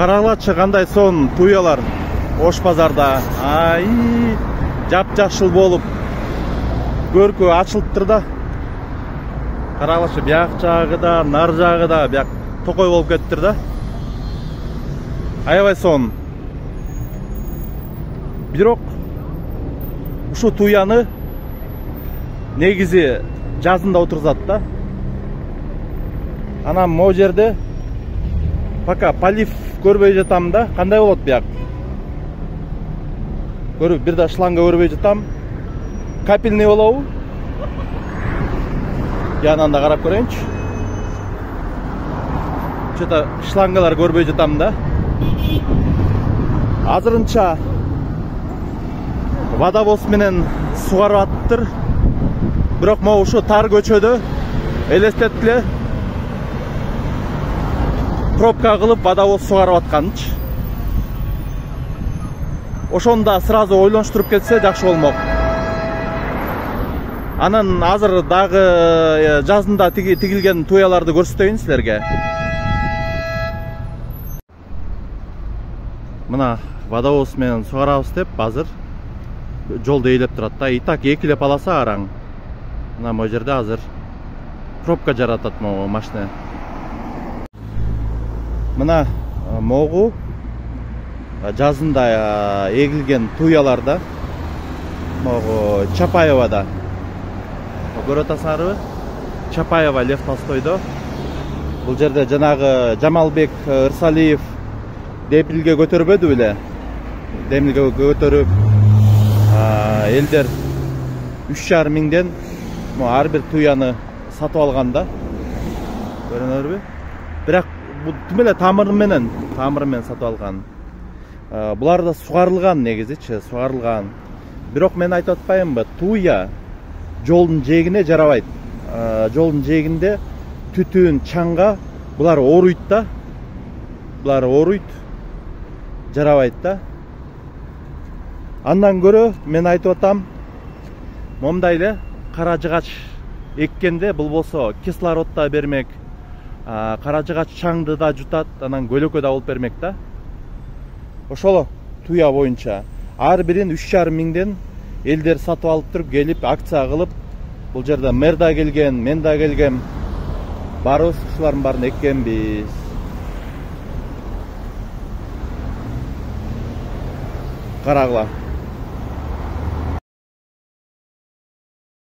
Карагылачы кандай сон туялар Ош базарда. Ай, жап-жашыл болуп көркө ачылыптыр да. Карагылачы бияк жагы да, нар жагы да бияк токой болуп кетиптир да. Аябай сон. Бирок ушу туяны негизи жазында отурзат да. Анан могу жерде пока полив көрбөй жатам да. Кандай болот бияк? Көрүп бир да шланга көрбөй жатам. Капельный болобу? Янында карап көрөйүнчү. Что-то шлангалар көрбөй жатам да. Азырынча водовоз менен сугарып атыптыр. Бирок могу ушу тар көчөдө элестетип эле пробка кылып водовоз сугарып атканчы. Ошондо сразу ойлонуштуруп кетсе жакшы болмок. Анан азыр дагы жазында тигилген туяларды көрсөтөйүн силерге. Мына водовоз менен сугарабыз деп азыр жолду ээлеп турат да. И так экилеп аласа араң. Мына могу жерде азыр пробка жаратат могу машина. Мына могу жазында эгилген туяларда могу Чапаевада. Көрүп атасыңарбы? Чапаева Лев Толстойдо. Бул жерде жанагы Жамалбек Ырсалиев демилге көтөрбөдү беле? Демилге көтөрүп элдер 3,5 миңден ар бир туяны сатып алган да. Көрүнөрбү? Бирок бул тим эле тамыры менен сатып алган. Булар да сугарылган негизичи, сугарылган. Бирок мен айтып атпаймынбы, туя жолдун жээгине жарабайт. Жолдун жээгинде түтүн, чаңга булар ооруйт да. Булар ооруйт. Жарабайт да. Андан көрө мен айтып атам, момундай эле кара жыгач эккенде бул болсо кислород да бермек, кара жыгач чаңды да жутат, анан көлөкө да болуп бермек да. Ошол туя боюнча ар бирин 3,5 миңден элдер сатып алып туруп келип акция кылып, бул жерде мэр да келген, мен да келгем. Барыбыз ушулардын баарын эккенбиз. Карагыла.